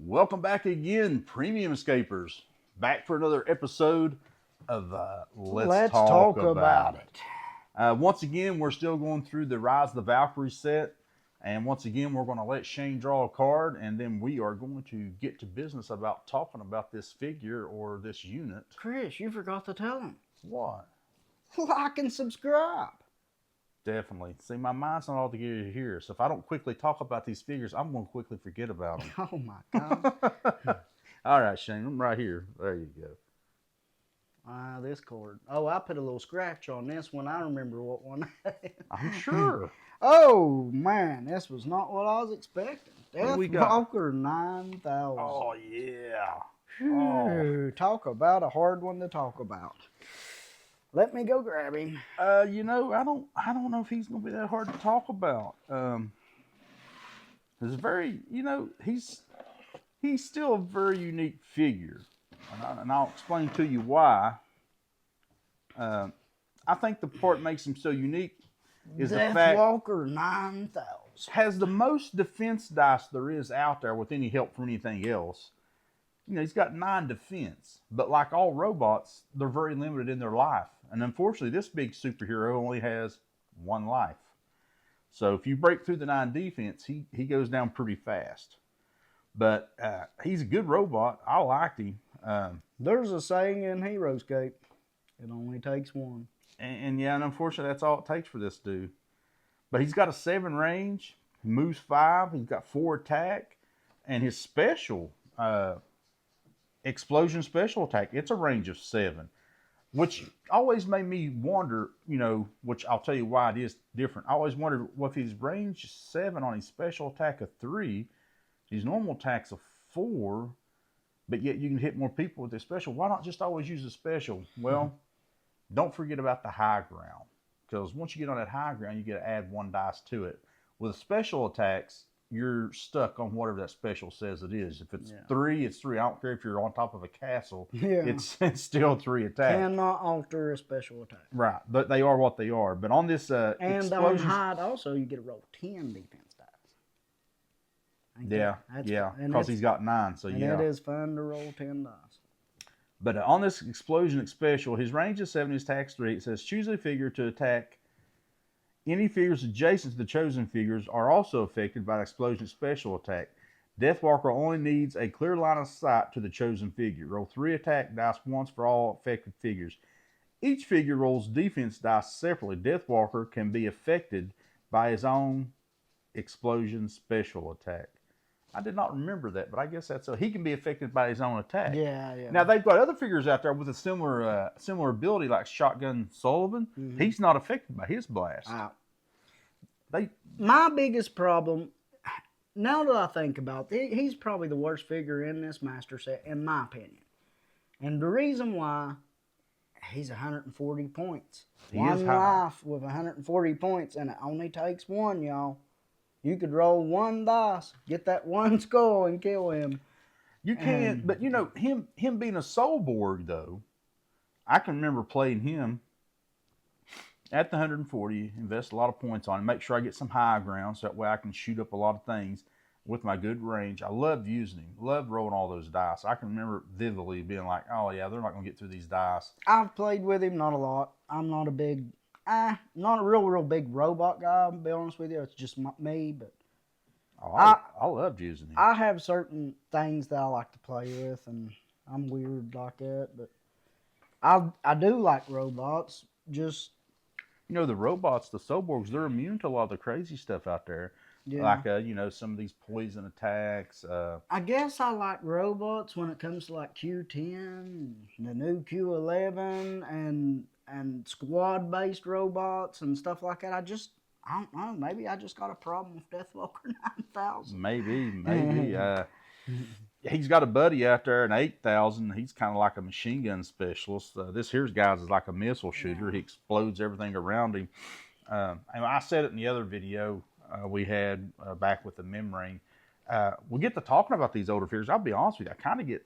Welcome back again, Premium Escapers. Back for another episode of Let's Talk About It. Once again, we're still going through the Rise of the Valkyrie set. And once again, we're going to let Shane draw a card. And then we are going to get to business about talking about this figure or this unit. Chris, you forgot to tell him. What? Like and subscribe. Definitely. See, my mind's not all together here. So if I don't quickly talk about these figures, I'm going to quickly forget about them. Oh, my God. All right, Shane, I'm right here. There you go. This card. Oh, I put a little scratch on this one. I remember what one. I'm sure. Oh, man. This was not what I was expecting. Deathwalker 9000. Oh, yeah. Whew, talk about a hard one to talk about. Let me go grab him. I don't know if he's going to be that hard to talk about. It's very, he's still a very unique figure. And I'll explain to you why. I think the part that makes him so unique is the fact Deathwalker 9000 has the most defense dice there is out there with any help from anything else. He's got 9 defense, but like all robots, they're very limited in their life. And unfortunately, this big superhero only has 1 life. So if you break through the 9 defense, he goes down pretty fast. But he's a good robot. I liked him. There's a saying in heroscape, it only takes 1. And unfortunately, that's all it takes for this dude. But he's got a 7 range, he moves 5, he's got 4 attack, and his special, explosion special attack, it's a range of 7. Which always made me wonder, which I'll tell you why it is different. I always wondered what if his range 7 on his special attack of 3, his normal attack's a 4, but yet you can hit more people with his special. Why not just always use a special? Well, don't forget about the high ground. Because once you get on that high ground, you get to add 1 dice to it. With special attacks, you're stuck on whatever that special says it is. If it's 3, it's 3. I don't care if you're on top of a castle. Yeah. It's still 3 attacks. Cannot alter a special attack. Right. But they are what they are. But on this and on hide also, you get to roll 10 defense dice. Because he's got 9. So it is fun to roll 10 dice. But on this explosion special, his range is 7, his attack's 3. It says choose a figure to attack. Any figures adjacent to the chosen figures are also affected by the explosion special attack. Deathwalker only needs a clear line of sight to the chosen figure. Roll 3 attack dice once for all affected figures. Each figure rolls defense dice separately. Deathwalker can be affected by his own explosion special attack. I did not remember that, but I guess that's so he can be affected by his own attack. Yeah. Now they've got other figures out there with a similar ability, like Shotgun Sullivan. Mm-hmm. He's not affected by his blast. My biggest problem, now that I think about it, he's probably the worst figure in this master set, in my opinion. And the reason why, he's 140 points. One life with 140 points, and it only takes 1, y'all. You could roll 1 dice, get that 1 skull, and kill him. You can, but him being a Soulborg though, I can remember playing him at the 140, invest a lot of points on him, make sure I get some high ground, so that way I can shoot up a lot of things with my good range. I loved using him, loved rolling all those dice. I can remember vividly being like, oh yeah, they're not going to get through these dice. I've played with him, not a lot. I'm not a big... not a real big robot guy, I'll be honest with you. It's just me, but... I loved using him. I have certain things that I like to play with, and I'm weird like that, but... I do like robots, just... the robots, the Soulborgs, they're immune to a lot of the crazy stuff out there. Yeah. Like, some of these poison attacks. I guess I like robots when it comes to, like, Q10, the new Q11, and squad-based robots and stuff like that. I don't know. Maybe I just got a problem with Deathwalker 9000. Maybe. He's got a buddy out there in 8000. He's kind of like a machine gun specialist. This here's guys is like a missile shooter. He explodes everything around him. And I said it in the other video we had back with the membrane. We get to talking about these older figures. I'll be honest with you.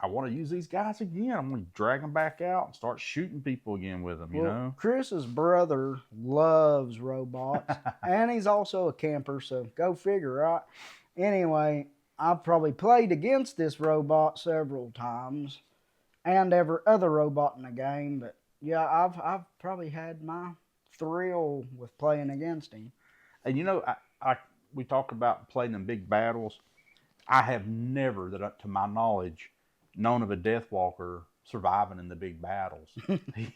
I want to use these guys again. I'm going to drag them back out and start shooting people again with them, you know? Chris's brother loves robots, and he's also a camper, so go figure, right? Anyway, I've probably played against this robot several times, and every other robot in the game. But yeah, I've probably had my thrill with playing against him. And you know, we talk about playing in big battles. I have never, to my knowledge, known of a Deathwalker surviving in the big battles.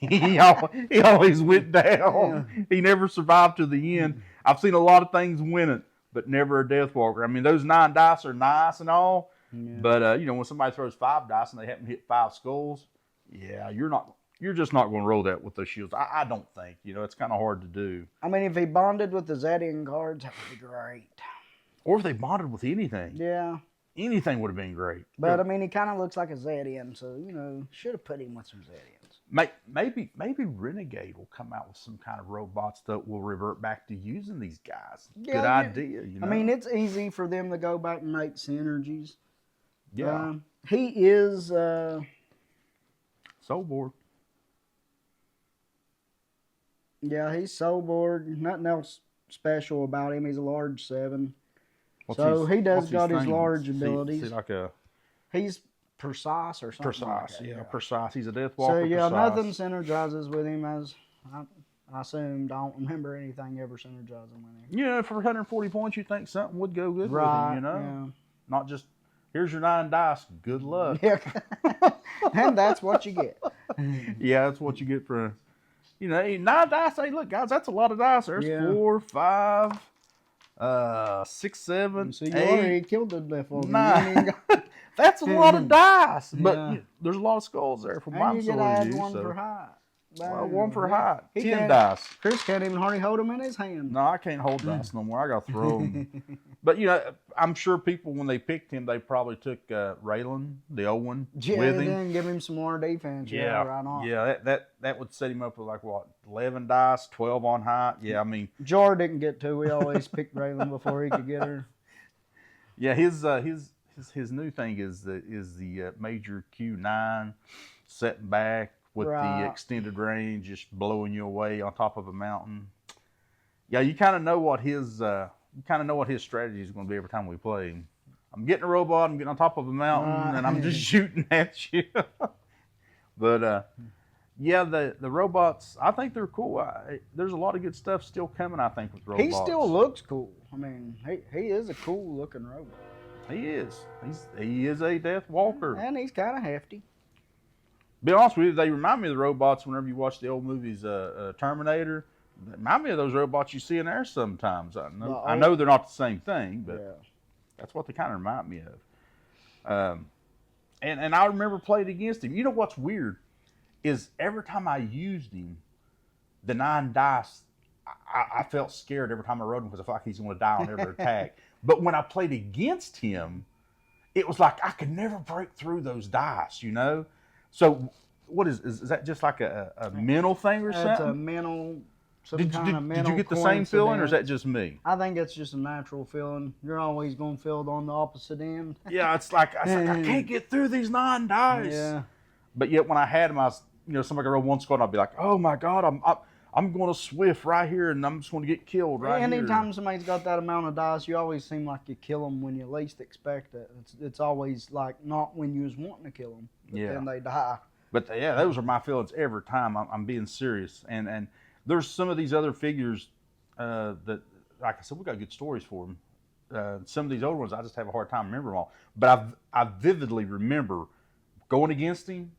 he always went down. Yeah. He never survived to the end. I've seen a lot of things win it, but never a Deathwalker. I mean, those 9 dice are nice and all, but you know, when somebody throws 5 dice and they happen to hit 5 skulls, yeah, you're just not going to roll that with those shields. I don't think. You know, it's kind of hard to do. I mean, if he bonded with the Zedian guards, that would be great. Or if they bonded with anything. Yeah. Anything would have been great. But, I mean, he kind of looks like a Zedian, so, you know, should have put him with some Zedians. Maybe Renegade will come out with some kind of robots that will revert back to using these guys. Yeah, good idea, you know? I mean, it's easy for them to go back and make synergies. Yeah. He is... Soulboard. Yeah, he's Soulboard. Nothing else special about him. He's a large 7. He does got his large abilities. Is he like a... He's precise or something. Precise, like that, yeah, precise. He's a Deathwalker. So yeah, precise. nothing synergizes with him as I assume. Don't remember anything ever synergizing with him. Yeah, for 140 points, you think something would go good with him, you know? Yeah. Not just, here's your 9 dice, good luck. Yeah. And that's what you get. Yeah, that's what you get for, you know, 9 dice. Hey, look, guys, that's a lot of dice. There's 4, 5, 6, 7, so you 8, already killed the Deathwalker. 9. That's a lot of dice, but there's a lot of skulls there from my you get add one for height. Well, 1 for height. 10 can't- dice. Chris can't even hardly hold them in his hand. No, I can't hold dice no more. I got to throw them. But, you know, I'm sure people, when they picked him, they probably took Raylan, the old one, with him. Then give him some more defense. Yeah, right on. yeah, that would set him up with, like, what, 11 dice, 12 on height? Yeah, I mean. Jar didn't get to. We always picked Raylan before he could get her. Yeah, his new thing is the Major Q9 setting back with the extended range, just blowing you away on top of a mountain. Yeah, you kind of know what his strategy is going to be every time we play him. I'm getting a robot, I'm getting on top of a mountain, and I'm just shooting at you. But yeah, the robots, I think they're cool. There's a lot of good stuff still coming, I think, with robots. He still looks cool. I mean, he is a cool looking robot. He is. He is a Deathwalker. And he's kind of hefty. Be honest with you, they remind me of the robots whenever you watch the old movies, Terminator. They remind me of those robots you see in there sometimes. I know they're not the same thing, but that's what they kind of remind me of. And I remember playing against him. You know what's weird is every time I used him, the 9 dice, I felt scared every time I rode him because I felt like he's going to die on every attack. But when I played against him, it was like I could never break through those dice, you know? So what is that just like a mental thing or something? It's a mental, did you get the same feeling, or is that just me? I think it's just a natural feeling. You're always going to feel it on the opposite end. Yeah, it's like I can't get through these 9 dice. Yeah. But yet when I had them, somebody could roll 1 squad, and I'd be like, oh my God, I'm going to swift right here, and I'm just going to get killed right here. Anytime somebody's got that amount of dice, you always seem like you kill them when you least expect it. It's always like not when you was wanting to kill them, but then they die. But yeah, those are my feelings every time. I'm being serious. And there's some of these other figures that, like I said, we got good stories for them. Some of these older ones, I just have a hard time remembering them all. But I vividly remember going against him.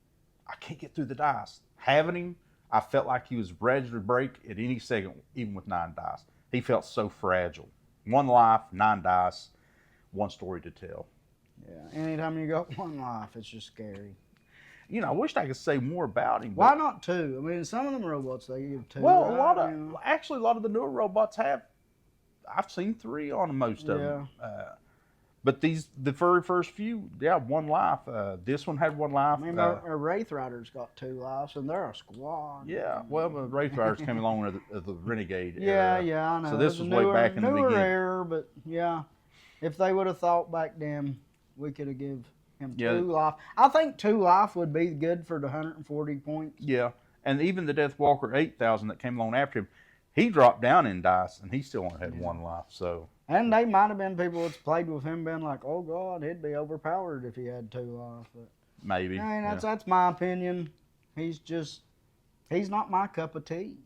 I can't get through the dice. Having him, I felt like he was ready to break at any second, even with 9 dice. He felt so fragile. 1 life, 9 dice, 1 story to tell. Yeah, anytime you got 1 life, it's just scary. You know, I wished I could say more about him. Why not 2? I mean, some of them robots, they give 2. Well, a lot of the newer robots have. I've seen 3 on most of them. But the very first few, 1 life. This one had 1 life. I mean, our Wraith Rider's got 2 lives, and they're a squad. Yeah, well, the Wraith Riders came along with the Renegade era. Yeah, I know. So this was way back in the beginning. Newer era, but yeah, if they would have thought back then, we could have given him 2 life. I think 2 life would be good for the 140 points. Yeah, and even the Deathwalker 8000 that came along after him, he dropped down in dice, and he still only had 1 life. So And they might have been people that's played with him been like, oh God, he'd be overpowered if he had 2 life. But Maybe. I mean, Yeah. that's my opinion. He's not my cup of tea.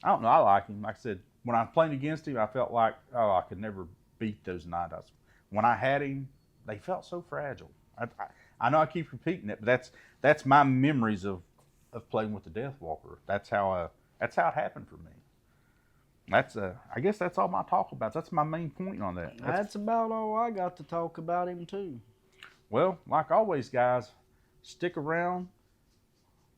I don't know. I like him. Like I said, when I was playing against him, I felt like, oh, I could never beat those night eyes. When I had him, they felt so fragile. I know I keep repeating it, but that's my memories of playing with the Deathwalker. That's how it happened for me. I guess that's all my talk about. That's my main point on that. That's about all I got to talk about him too. Well, like always, guys, stick around.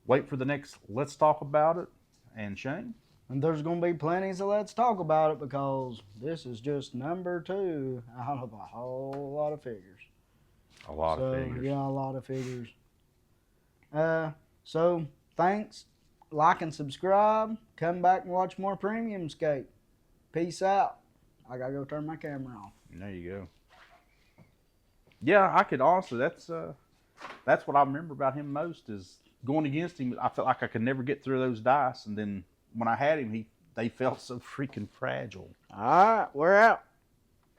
Wait for the next Let's Talk About It. And Shane? And there's going to be plenty, so let's talk about it because this is just number 2 out of a whole lot of figures. A lot of figures. Yeah, a lot of figures. So, thanks. Like and subscribe. Come back and watch more Premium Scape. Peace out. I got to go turn my camera off. There you go. Yeah, I could also, that's what I remember about him most is going against him. I felt like I could never get through those dice, and then when I had him, they felt so freaking fragile. All right, we're out.